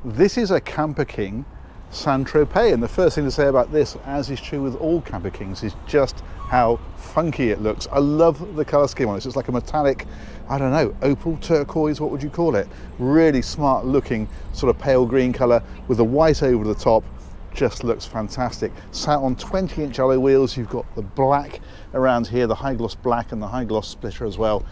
This is a Camper King San Tropez, and the first thing to say about this, as is true with all Camper Kings, is just how funky it looks. I love the colour scheme on it. It's like a metallic, I don't know, opal, turquoise, what would you call it? Really smart looking sort of pale green colour with the white over the top. Just looks fantastic. Sat on 20-inch alloy wheels. You've got the black around here, the high gloss black and the high gloss splitter as well.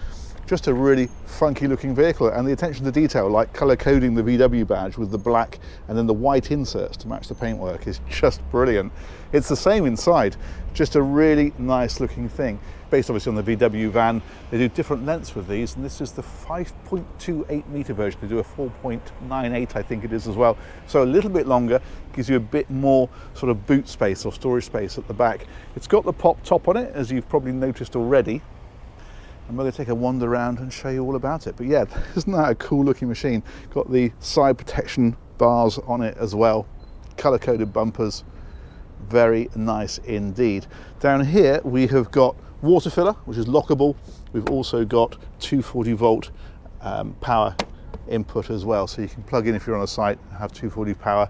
Just a really funky looking vehicle, and the attention to detail, like colour coding the VW badge with the black and then the white inserts to match the paintwork, is just brilliant. It's the same inside, just a really nice looking thing. Based obviously on the VW van, they do different lengths with these, and this is the 5.28 metre version. They do a 4.98, I think it is as well. So a little bit longer, gives you a bit more sort of boot space or storage space at the back. It's got the pop top on it, as you've probably noticed already. I'm going to take a wander around and show you all about it. But yeah, isn't that a cool looking machine? Got the side protection bars on it as well. Colour coded bumpers. Very nice indeed. Down here we have got water filler, which is lockable. We've also got 240 volt power input as well. So you can plug in if you're on a site and have 240 power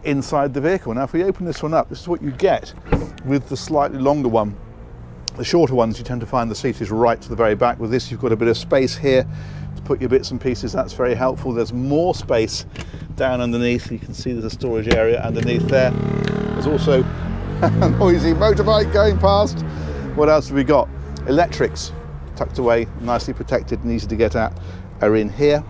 inside the vehicle. Now if we open this one up, this is what you get with the slightly longer one. The shorter ones, you tend to find the seat is right to the very back. With this, you've got a bit of space here to put your bits and pieces. That's very helpful. There's more space down underneath. You can see there's a storage area underneath there. There's also a noisy motorbike going past. What else have we got? Electrics tucked away, nicely protected and easy to get at, are in here.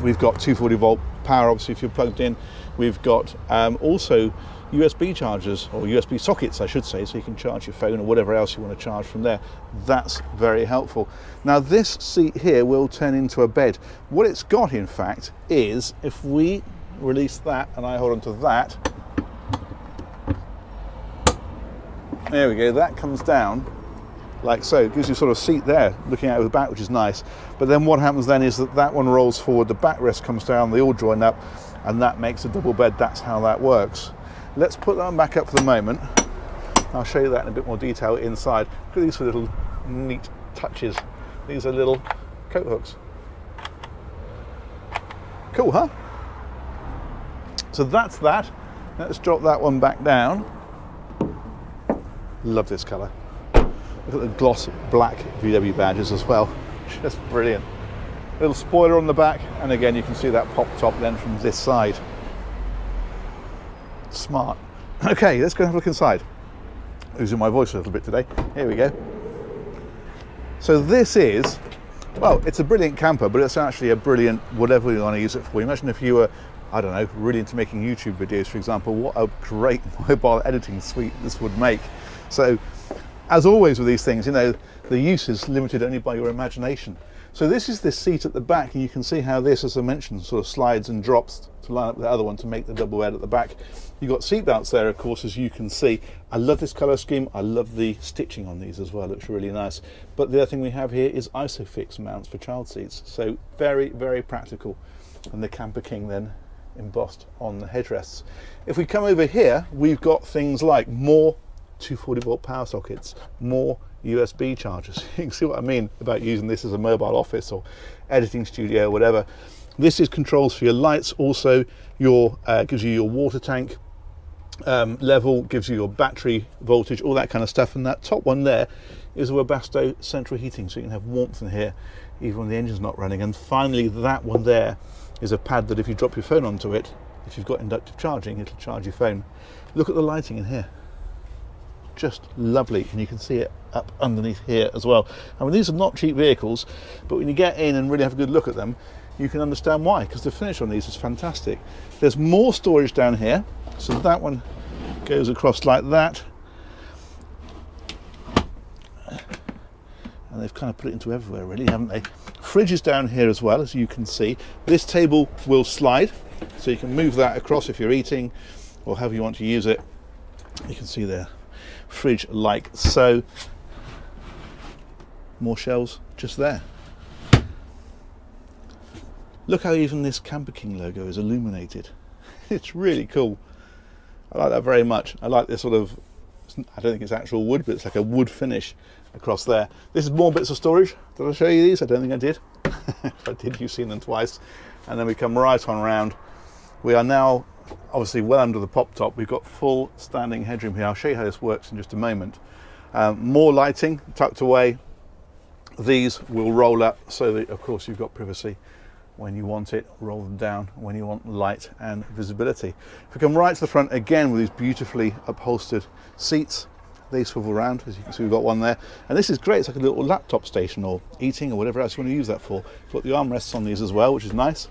We've got 240 volt power, obviously, if you're plugged in. We've got also USB chargers, or USB sockets I should say, so you can charge your phone or whatever else you want to charge from there. That's very helpful. Now this seat here will turn into a bed. What it's got in fact is, if we release that and I hold on to that, there we go, that comes down like so. It gives you sort of seat there looking out of the back, which is nice. But then what happens then is that that one rolls forward, the backrest comes down, they all join up, and that makes a double bed. That's how that works. Let's put that one back up for the moment. I'll show you that in a bit more detail inside. Look at these little neat touches. These are little coat hooks. Cool, huh? So that's that. Let's drop that one back down. Love this colour. Look at the gloss black VW badges as well. Just brilliant. Little spoiler on the back, and again you can see that pop top then from this side. Smart. Okay, let's go and have a look inside. Losing my voice a little bit today. Here we go. So this is, well, it's a brilliant camper, but it's actually a brilliant whatever you want to use it for. Imagine if you were, I don't know, really into making YouTube videos, for example, what a great mobile editing suite this would make. So, as always with these things, you know, the use is limited only by your imagination. So this is this seat at the back, and you can see how this, as I mentioned, sort of slides and drops to line up with the other one to make the double bed at the back. You've got seat belts there, of course, as you can see. I love this colour scheme. I love the stitching on these as well. It looks really nice. But the other thing we have here is ISOFIX mounts for child seats. So very, very practical. And the Camper King then embossed on the headrests. If we come over here, we've got things like more 240 volt power sockets, more USB chargers. You can see what I mean about using this as a mobile office or editing studio or whatever. This is controls for your lights, also your gives you your water tank level, gives you your battery voltage, all that kind of stuff. And that top one there is a Webasto central heating, so you can have warmth in here even when the engine's not running. And finally, that one there is a pad that if you drop your phone onto it, if you've got inductive charging, it'll charge your phone. Look at the lighting in here. Just lovely, and you can see it up underneath here as well. I mean, these are not cheap vehicles, but when you get in and really have a good look at them, you can understand why, because the finish on these is fantastic. There's more storage down here, so that one goes across like that, and they've kind of put it into everywhere really, haven't they? Fridge is down here as well, as you can see. This table will slide, so you can move that across if you're eating or however you want to use it. You can see there, fridge like so. More shelves just there. Look how even this Camper King logo is illuminated. It's really cool. I like that very much. I like this sort of, I don't think it's actual wood, but it's like a wood finish across there. This is more bits of storage. Did I show you these? I don't think I did. If I did, you've seen them twice. And then we come right on around We are now obviously well under the pop top. We've got full standing headroom here. I'll show you how this works in just a moment. More lighting tucked away. These will roll up so that of course you've got privacy when you want it, roll them down when you want light and visibility. If we come right to the front again with these beautifully upholstered seats, they swivel around, as you can see we've got one there, and this is great. It's like a little laptop station or eating or whatever else you want to use that for. You've got the armrests on these as well, which is nice.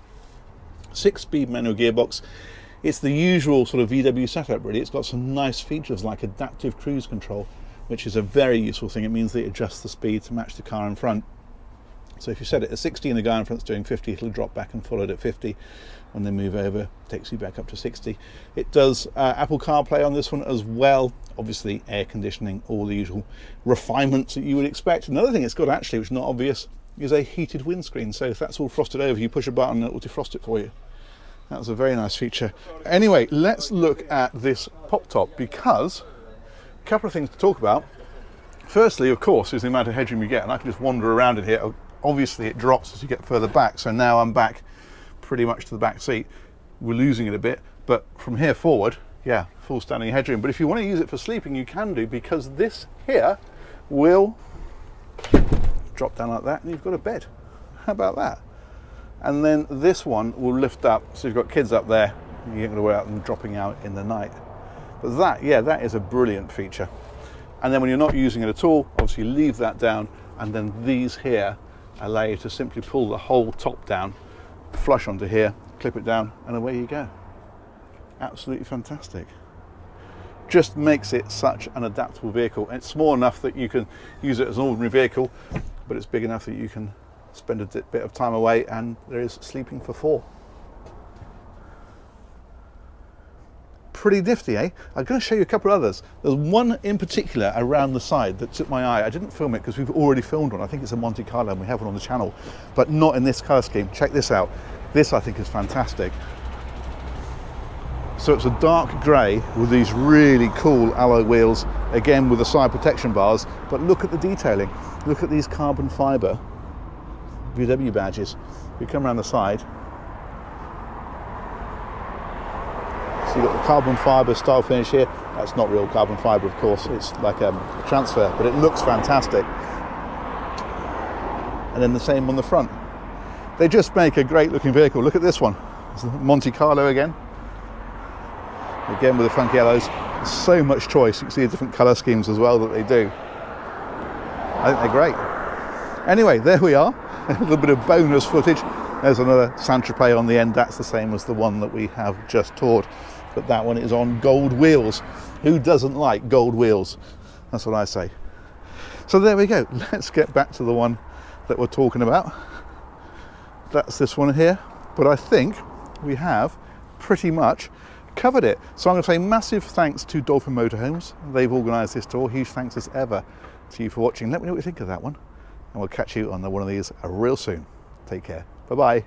6-speed manual gearbox. It's the usual sort of VW setup really. It's got some nice features like adaptive cruise control, which is a very useful thing. It means that it adjusts the speed to match the car in front. So if you set it at 60 and the guy in front's doing 50, it'll drop back and follow it at 50. When they move over, takes you back up to 60. It does Apple CarPlay on this one as well. Obviously air conditioning, all the usual refinements that you would expect. Another thing it's got actually, which is not obvious, is a heated windscreen. So if that's all frosted over, you push a button and it will defrost it for you. That was a very nice feature. Anyway, let's look at this pop top, because a couple of things to talk about. Firstly, of course, is the amount of headroom you get, and I can just wander around in here. Obviously it drops as you get further back, so now I'm back pretty much to the back seat. We're losing it a bit, but from here forward, yeah, full standing headroom. But if you want to use it for sleeping, you can do, because this here will drop down like that and you've got a bed. How about that? And then this one will lift up, so you've got kids up there, you ain't going to worry about them dropping out in the night. But that, yeah, that is a brilliant feature. And then when you're not using it at all, obviously you leave that down, and then these here allow you to simply pull the whole top down, flush onto here, clip it down, and away you go. Absolutely fantastic. Just makes it such an adaptable vehicle. And it's small enough that you can use it as an ordinary vehicle, but it's big enough that you can spend a bit of time away, and there is sleeping for 4. Pretty nifty, eh? I'm going to show you a couple of others. There's one in particular around the side that took my eye. I didn't film it because we've already filmed one. I think it's a Monte Carlo and we have one on the channel, but not in this colour scheme. Check this out. This I think is fantastic. So it's a dark grey with these really cool alloy wheels, again with the side protection bars, but look at the detailing. Look at these carbon fibre VW badges. We come around the side. So you've got the carbon fibre style finish here. That's not real carbon fibre, of course. It's like a transfer, but it looks fantastic. And then the same on the front. They just make a great looking vehicle. Look at this one. It's Monte Carlo again. Again with the funky yellows. So much choice. You can see the different colour schemes as well that they do. I think they're great. Anyway, there we are. A little bit of bonus footage. There's another Tropez on the end. That's the same as the one that we have just toured, but that one is on gold wheels. Who doesn't like gold wheels? That's what I say. So there we go. Let's get back to the one that we're talking about. That's this one here, but I think we have pretty much covered it. So I'm going to say massive thanks to Dolphin Motorhomes. They've organised this tour. Huge thanks as ever to you for watching. Let me know what you think of that one, and we'll catch you on one of these real soon. Take care. Bye-bye.